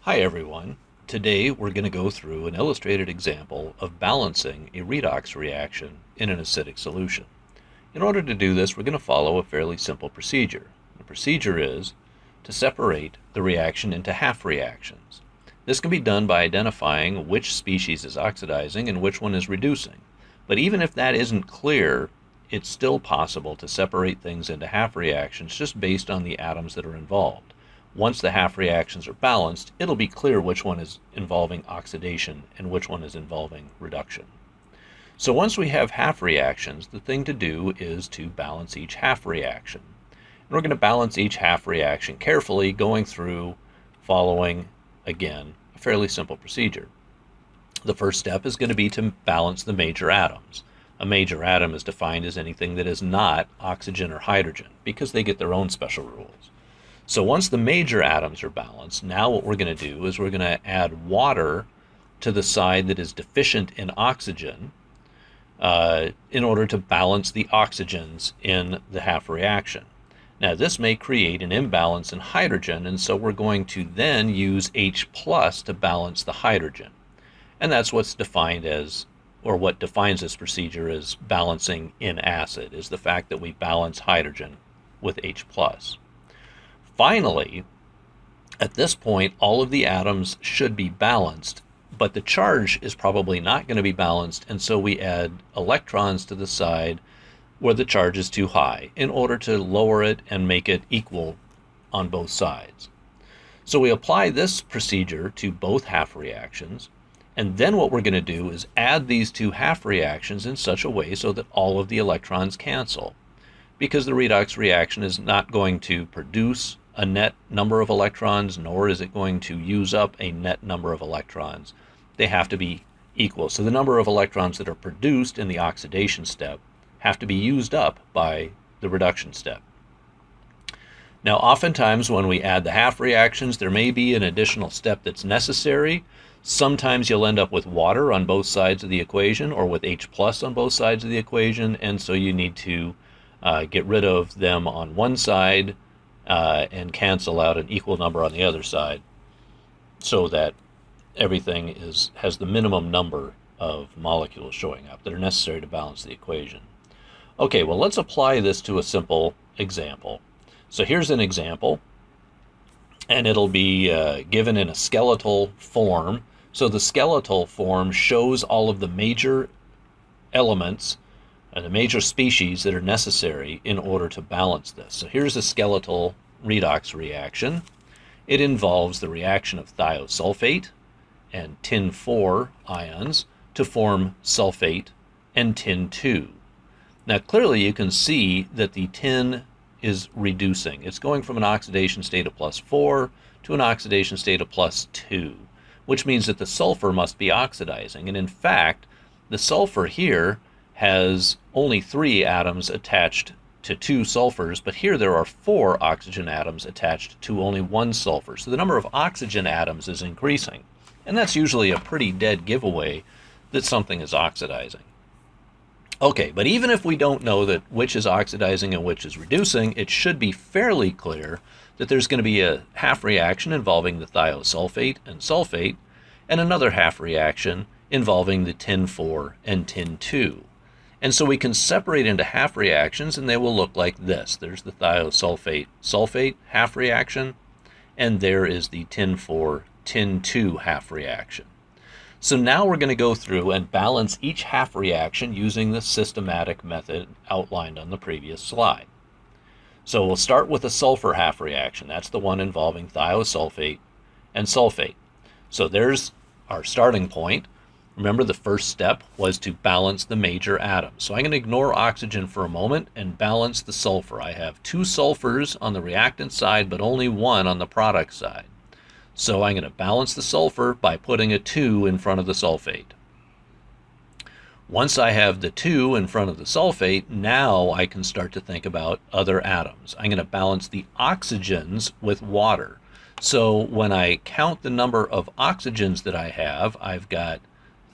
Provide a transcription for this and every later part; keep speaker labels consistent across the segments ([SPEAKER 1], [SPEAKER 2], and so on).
[SPEAKER 1] Hi everyone. Today we're going to go through an illustrated example of balancing a redox reaction in an acidic solution. In order to do this, we're going to follow a fairly simple procedure. The procedure is to separate the reaction into half reactions. This can be done by identifying which species is oxidizing and which one is reducing. But even if that isn't clear, it's still possible to separate things into half reactions just based on the atoms that are involved. Once the half reactions are balanced, it'll be clear which one is involving oxidation and which one is involving reduction. So once we have half reactions, the thing to do is to balance each half reaction. And we're going to balance each half reaction carefully, going through following, again, a fairly simple procedure. The first step is going to be to balance the major atoms. A major atom is defined as anything that is not oxygen or hydrogen, because they get their own special rules. So once the major atoms are balanced, now what we're going to do is we're going to add water to the side that is deficient in oxygen in order to balance the oxygens in the half reaction. Now this may create an imbalance in hydrogen, and so we're going to then use H plus to balance the hydrogen. And that's what's defined as, or what defines this procedure as balancing in acid, is the fact that we balance hydrogen with H plus. Finally, at this point, all of the atoms should be balanced, but the charge is probably not going to be balanced, and so we add electrons to the side where the charge is too high in order to lower it and make it equal on both sides. So we apply this procedure to both half reactions, and then what we're going to do is add these two half reactions in such a way so that all of the electrons cancel, because the redox reaction is not going to produce a net number of electrons, nor is it going to use up a net number of electrons. They have to be equal. So the number of electrons that are produced in the oxidation step have to be used up by the reduction step. Now, oftentimes when we add the half reactions, there may be an additional step that's necessary. Sometimes you'll end up with water on both sides of the equation, or with H plus on both sides of the equation, and so you need to get rid of them on one side and cancel out an equal number on the other side, so that everything has the minimum number of molecules showing up that are necessary to balance the equation. Okay, well, let's apply this to a simple example. So here's an example, and it'll be given in a skeletal form. So the skeletal form shows all of the major elements and the major species that are necessary in order to balance this. So here's a skeletal redox reaction. It involves the reaction of thiosulfate and tin 4 ions to form sulfate and tin 2. Now clearly you can see that the tin is reducing. It's going from an oxidation state of +4 to an oxidation state of +2, which means that the sulfur must be oxidizing. And in fact, the sulfur here has only 3 atoms attached to 2 sulfurs, but here there are 4 oxygen atoms attached to only 1 sulfur. So the number of oxygen atoms is increasing. And that's usually a pretty dead giveaway that something is oxidizing. Okay, but even if we don't know that which is oxidizing and which is reducing, it should be fairly clear that there's going to be a half reaction involving the thiosulfate and sulfate, and another half reaction involving the tin 4 and tin 2. And so we can separate into half reactions, and they will look like this. There's the thiosulfate-sulfate half reaction, and there is the tin 4, tin 2 half reaction. So now we're going to go through and balance each half reaction using the systematic method outlined on the previous slide. So we'll start with the sulfur half reaction. That's the one involving thiosulfate and sulfate. So there's our starting point. Remember, the first step was to balance the major atoms. So I'm going to ignore oxygen for a moment and balance the sulfur. I have 2 sulfurs on the reactant side, but only 1 on the product side. So I'm going to balance the sulfur by putting a 2 in front of the sulfate. Once I have the 2 in front of the sulfate, now I can start to think about other atoms. I'm going to balance the oxygens with water. So when I count the number of oxygens that I have, I've got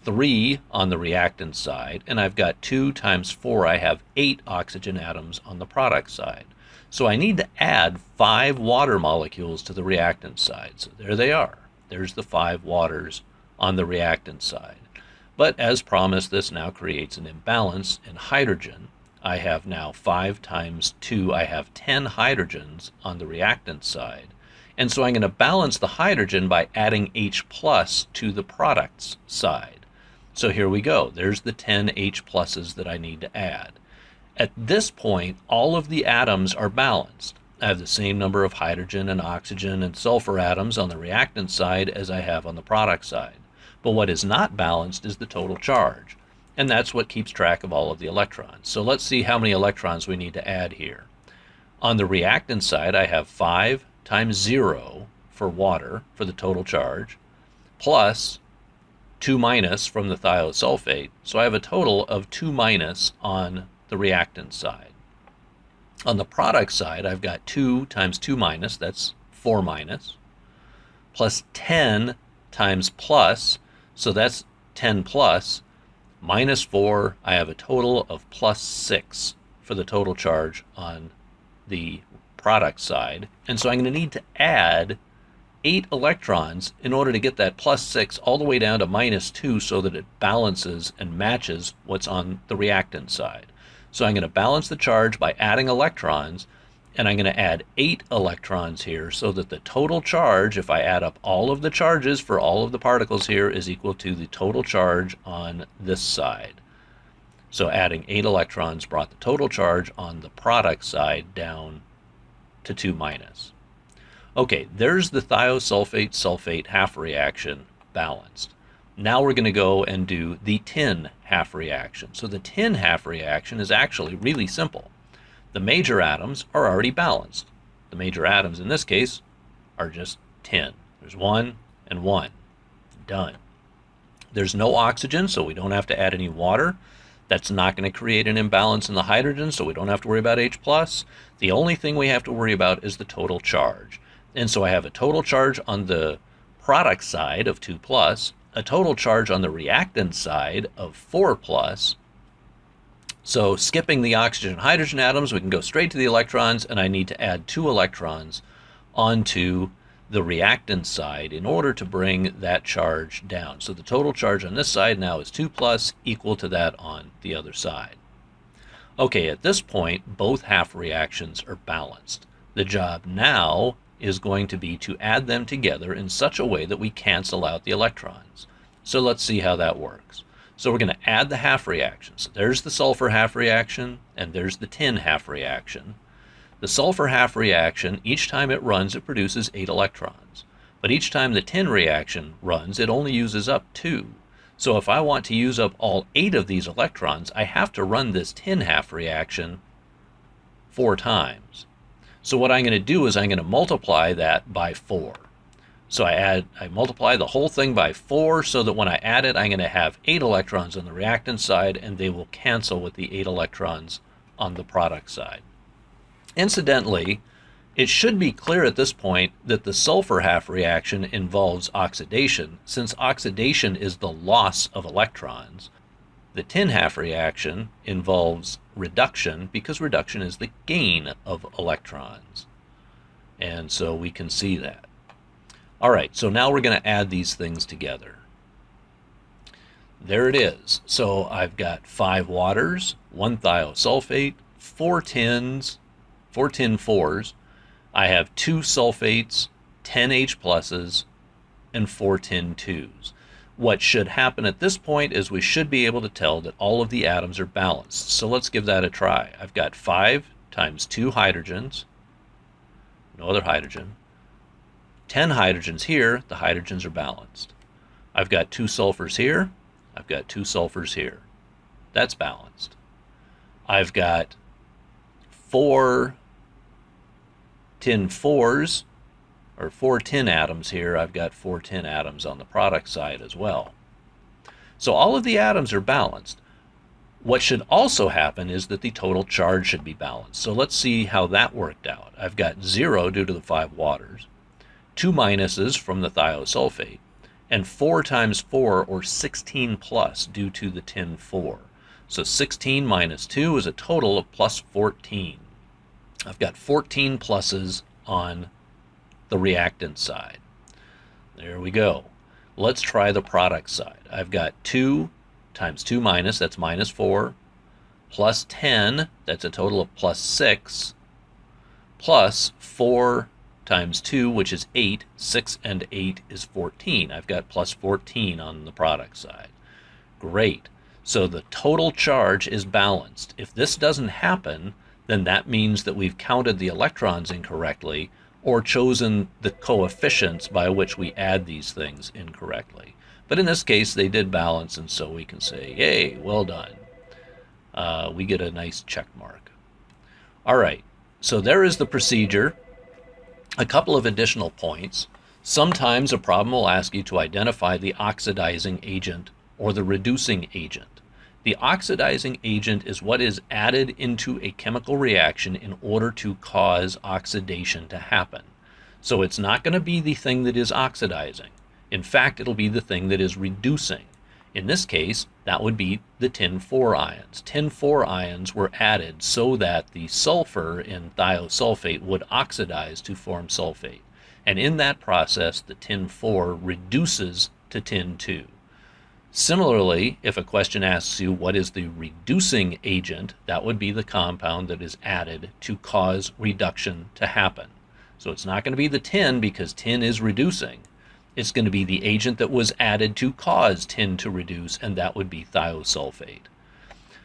[SPEAKER 1] 3 on the reactant side, and I've got 2 times 4. I have 8 oxygen atoms on the product side. So I need to add 5 water molecules to the reactant side. So there they are. There's the 5 waters on the reactant side. But as promised, this now creates an imbalance in hydrogen. I have now 5 times 2, I have 10 hydrogens on the reactant side. And so I'm going to balance the hydrogen by adding H plus to the products side. So here we go. There's the 10 H pluses that I need to add. At this point, all of the atoms are balanced. I have the same number of hydrogen and oxygen and sulfur atoms on the reactant side as I have on the product side. But what is not balanced is the total charge, and that's what keeps track of all of the electrons. So let's see how many electrons we need to add here. On the reactant side, I have 5 times 0 for water for the total charge, plus 2 minus from the thiosulfate. So I have a total of 2 minus on the reactant side. On the product side, I've got 2 times 2 minus, that's 4 minus, plus 10 times plus, so that's 10 plus, minus 4, I have a total of plus 6 for the total charge on the product side. And so I'm going to need to add 8 electrons in order to get that plus 6 all the way down to minus 2 so that it balances and matches what's on the reactant side. So I'm going to balance the charge by adding electrons, and I'm going to add 8 electrons here so that the total charge, if I add up all of the charges for all of the particles here, is equal to the total charge on this side. So adding 8 electrons brought the total charge on the product side down to 2 minus. Okay, there's the thiosulfate-sulfate half reaction balanced. Now we're going to go and do the tin half reaction. So the tin half reaction is actually really simple. The major atoms are already balanced. The major atoms in this case are just tin. There's 1 and 1. Done. There's no oxygen, so we don't have to add any water. That's not going to create an imbalance in the hydrogen, so we don't have to worry about H+. The only thing we have to worry about is the total charge. And so I have a total charge on the product side of 2+, a total charge on the reactant side of 4+. So skipping the oxygen and hydrogen atoms, we can go straight to the electrons, and I need to add 2 electrons onto the reactant side in order to bring that charge down. So the total charge on this side now is 2+, equal to that on the other side. Okay, at this point, both half reactions are balanced. The job now is going to be to add them together in such a way that we cancel out the electrons. So let's see how that works. So we're going to add the half reactions. So there's the sulfur half reaction, and there's the tin half reaction. The sulfur half reaction, each time it runs, it produces 8 electrons. But each time the tin reaction runs, it only uses up 2. So if I want to use up all 8 of these electrons, I have to run this tin half reaction 4 times. So what I'm going to do is I'm going to multiply that by 4. So I multiply the whole thing by 4 so that when I add it, I'm going to have 8 electrons on the reactant side, and they will cancel with the 8 electrons on the product side. Incidentally, it should be clear at this point that the sulfur half reaction involves oxidation, since oxidation is the loss of electrons. The tin half reaction involves reduction, because reduction is the gain of electrons. And so we can see that. All right, so now we're going to add these things together. There it is. So I've got 5 waters, 1 thiosulfate, 4 tins, 4 tin 4s. I have 2 sulfates, 10 H pluses, and 4 tin 2s. What should happen at this point is we should be able to tell that all of the atoms are balanced. So let's give that a try. I've got 5 times 2 hydrogens, no other hydrogen, 10 hydrogens here, the hydrogens are balanced. I've got 2 sulfurs here, I've got 2 sulfurs here. That's balanced. I've got 4 tin 4s, or 4 tin atoms here. I've got 4 tin atoms on the product side as well. So all of the atoms are balanced. What should also happen is that the total charge should be balanced. So let's see how that worked out. I've got 0 due to the 5 waters, 2 minuses from the thiosulfate, and 4 times 4, or 16 plus, due to the tin 4. So 16 minus 2 is a total of plus 14. I've got 14 pluses on the reactant side. There we go. Let's try the product side. I've got 2 times 2 minus, that's minus 4, plus 10, that's a total of plus 6, plus 4 times 2, which is 8. 6 and 8 is 14. I've got plus 14 on the product side. Great. So the total charge is balanced. If this doesn't happen, then that means that we've counted the electrons incorrectly or chosen the coefficients by which we add these things incorrectly. But in this case, they did balance, and so we can say, yay, well done. We get a nice check mark. All right, so there is the procedure. A couple of additional points. Sometimes a problem will ask you to identify the oxidizing agent or the reducing agent. The oxidizing agent is what is added into a chemical reaction in order to cause oxidation to happen. So it's not going to be the thing that is oxidizing. In fact, it'll be the thing that is reducing. In this case, that would be the tin-4 ions. Tin-4 ions were added so that the sulfur in thiosulfate would oxidize to form sulfate. And in that process, the tin-4 reduces to tin-2. Similarly, if a question asks you what is the reducing agent, that would be the compound that is added to cause reduction to happen. So it's not going to be the tin because tin is reducing. It's going to be the agent that was added to cause tin to reduce, and that would be thiosulfate.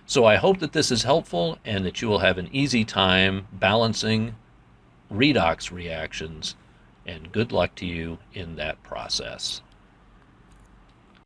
[SPEAKER 1] So I hope that this is helpful and that you will have an easy time balancing redox reactions, and good luck to you in that process.